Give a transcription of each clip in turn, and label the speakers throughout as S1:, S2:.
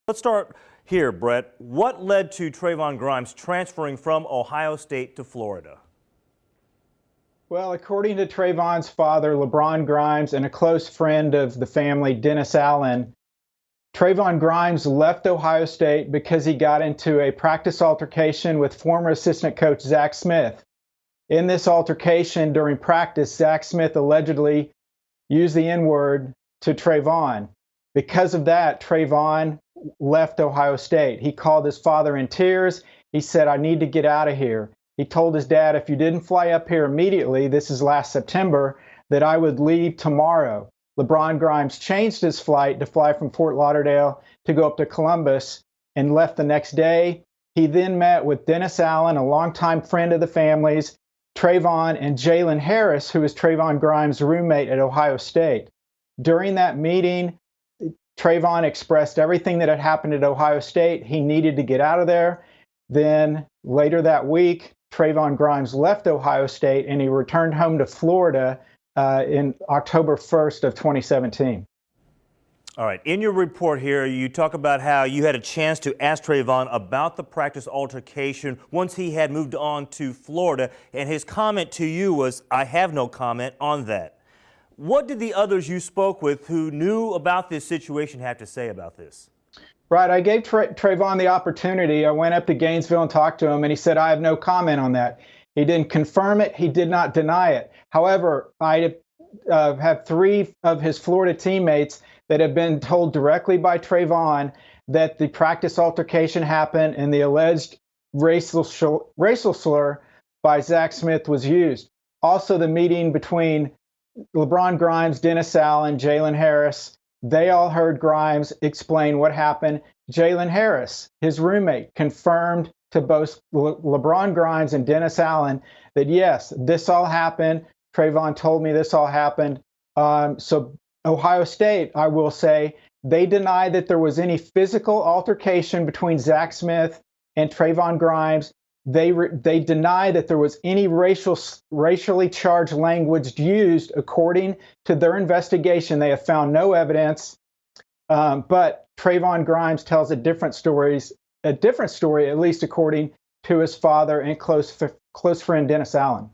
S1: Let's start here, Brett. What led to Trevon Grimes transferring from Ohio State to Florida?
S2: Well, according to Trevon's father, LeBron Grimes, and a close friend of the family, Dennis Allen, Trevon Grimes left Ohio State because he got into a practice altercation with former assistant coach Zach Smith. In this altercation during practice, Zach Smith allegedly used the N-word to Trevon. Because of that, Trevon left Ohio State. He called his father in tears. He said, "I need to get out of here." He told his dad, "If you didn't fly up here immediately," this is last September, "that I would leave tomorrow." LeBron Grimes changed his flight to fly from Fort Lauderdale to go up to Columbus and left the next day. He then met with Dennis Allen, a longtime friend of the family's, Trevon, and Jalen Harris, who was Trevon Grimes' roommate at Ohio State. During that meeting, Trevon expressed everything that had happened at Ohio State. He needed to get out of there. Then later that week, Trevon Grimes left Ohio State and he returned home to Florida in October 1st of 2017.
S1: All right. In your report here, you talk about how you had a chance to ask Trevon about the practice altercation once he had moved on to Florida, and his comment to you was, "I have no comment on that." What did the others you spoke with who knew about this situation have to say about this?
S2: Right. I gave Trevon the opportunity. I went up to Gainesville and talked to him, and he said, "I have no comment on that." He didn't confirm it. He did not deny it. However, I have three of his Florida teammates that have been told directly by Trevon that the practice altercation happened and the alleged racial slur by Zach Smith was used. Also, the meeting between LeBron Grimes, Dennis Allen, Jalen Harris, they all heard Grimes explain what happened. Jalen Harris, his roommate, confirmed to both LeBron Grimes and Dennis Allen that, yes, this all happened. Trevon told me this all happened. So Ohio State, I will say, they deny that there was any physical altercation between Zach Smith and Trevon Grimes. They deny that there was any racially charged language used. According to their investigation, they have found no evidence. But Trevon Grimes tells a different story, at least according to his father and close friend Dennis Allen.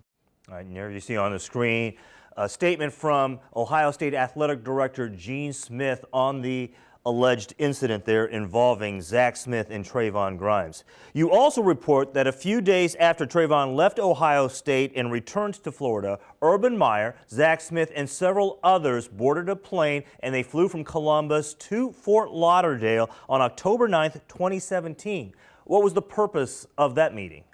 S1: All right, and there you see on the screen a statement from Ohio State Athletic Director Gene Smith on the alleged incident there involving Zach Smith and Trevon Grimes. You also report that a few days after Trevon left Ohio State and returned to Florida, Urban Meyer, Zach Smith, and several others boarded a plane and they flew from Columbus to Fort Lauderdale on October 9th, 2017. What was the purpose of that meeting?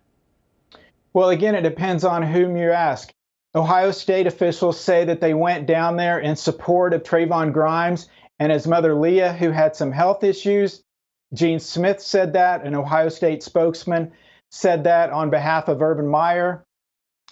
S2: Well, again, it depends on whom you ask. Ohio State officials say that they went down there in support of Trevon Grimes and his mother Leah, who had some health issues. Gene Smith said that. An Ohio State spokesman said that on behalf of Urban Meyer.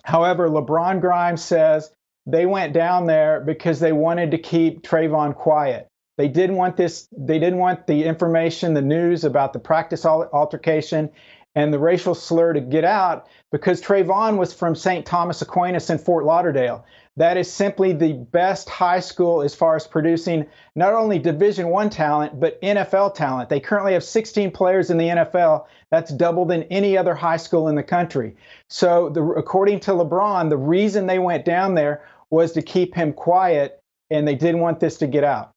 S2: However, LeBron Grimes says they went down there because they wanted to keep Trevon quiet. They didn't want the information, the news about the practice altercation and the racial slur to get out because Trevon was from St. Thomas Aquinas in Fort Lauderdale. That is simply the best high school as far as producing not only Division I talent, but NFL talent. They currently have 16 players in the NFL. That's double than any other high school in the country. So according to LeBron, the reason they went down there was to keep him quiet, and they didn't want this to get out.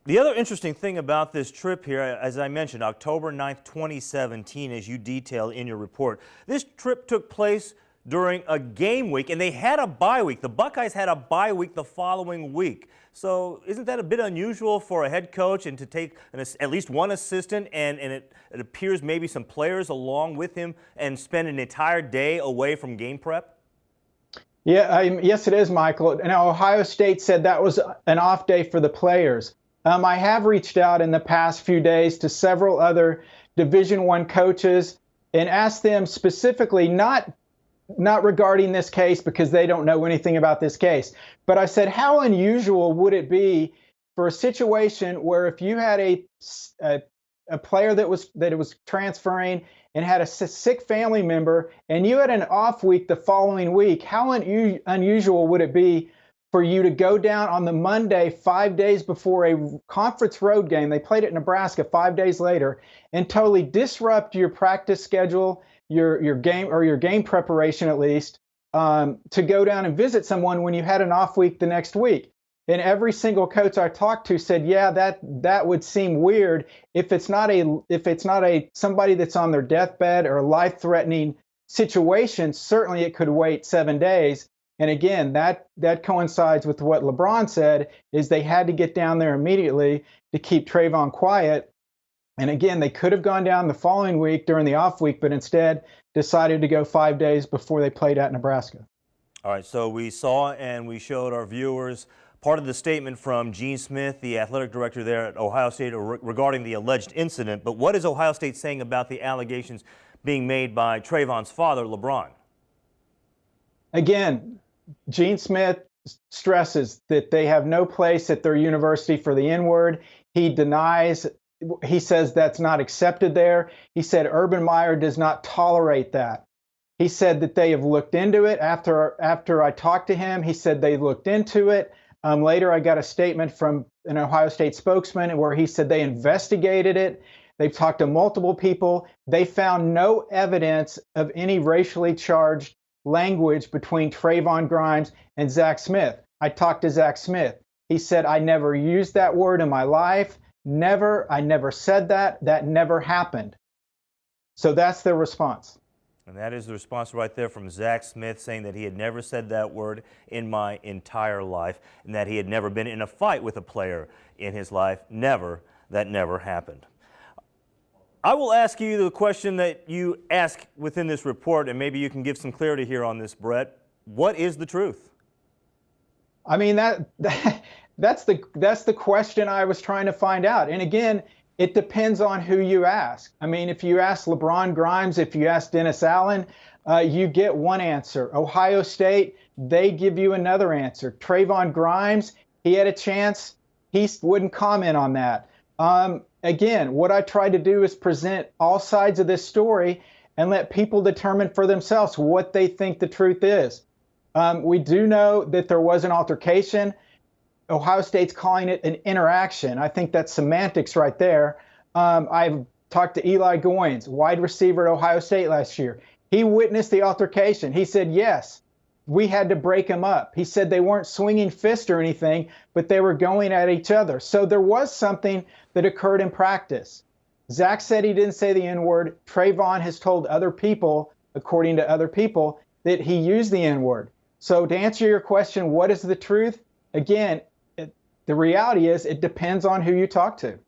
S1: The other interesting thing about this trip here, as I mentioned, October 9th, 2017, as you detail in your report, this trip took place during a game week, and they had a bye week. The Buckeyes had a bye week the following week. So isn't that a bit unusual for a head coach and to take at least one assistant and it appears maybe some players along with him and spend an entire day away from game prep?
S2: Yeah, yes, it is, Michael. Now, Ohio State said that was an off day for the players. I have reached out in the past few days to several other Division I coaches and asked them specifically, not regarding this case because they don't know anything about this case, but I said, how unusual would it be for a situation where if you had a player that was transferring and had a sick family member and you had an off week the following week, how unusual would it be for you to go down on the Monday, 5 days before a conference road game, they played at Nebraska 5 days later, and totally disrupt your practice schedule, your game preparation at least, to go down and visit someone when you had an off week the next week. And every single coach I talked to said, yeah, that would seem weird if it's not a somebody that's on their deathbed or a life-threatening situation. Certainly it could wait 7 days. And again, that coincides with what LeBron said, is they had to get down there immediately to keep Trevon quiet. And again, they could have gone down the following week during the off week, but instead decided to go 5 days before they played at Nebraska.
S1: All right, so we saw and we showed our viewers part of the statement from Gene Smith, the athletic director there at Ohio State, regarding the alleged incident. But what is Ohio State saying about the allegations being made by Trevon's father, LeBron?
S2: Again, Gene Smith stresses that they have no place at their university for the N-word. He denies, he says that's not accepted there. He said Urban Meyer does not tolerate that. He said that they have looked into it. After I talked to him, he said they looked into it. Later, I got a statement from an Ohio State spokesman where he said they investigated it. They've talked to multiple people. They found no evidence of any racially charged language between Trevon Grimes and Zach Smith. I talked to Zach Smith. He said, I never used that word in my life. Never. I never said that. That never happened. So that's their response.
S1: And that is the response right there from Zach Smith, saying that he had never said that word in my entire life, and that he had never been in a fight with a player in his life. Never. That never happened. I will ask you the question that you ask within this report, and maybe you can give some clarity here on this, Brett. What is the truth?
S2: I mean, that's the question I was trying to find out. And again, it depends on who you ask. I mean, if you ask LeBron Grimes, if you ask Dennis Allen, you get one answer. Ohio State, they give you another answer. Trevon Grimes, he had a chance. He wouldn't comment on that. Again, what I tried to do is present all sides of this story and let people determine for themselves what they think the truth is. We do know that there was an altercation. Ohio State's calling it an interaction. I think that's semantics right there. I've talked to Eli Goins, wide receiver at Ohio State last year. He witnessed the altercation. He said, yes, we had to break them up. He said they weren't swinging fists or anything, but they were going at each other. So there was something that occurred in practice. Zach said he didn't say the N-word. Trevon has told other people, according to other people, that he used the N-word. So to answer your question, what is the truth? Again, the reality is it depends on who you talk to.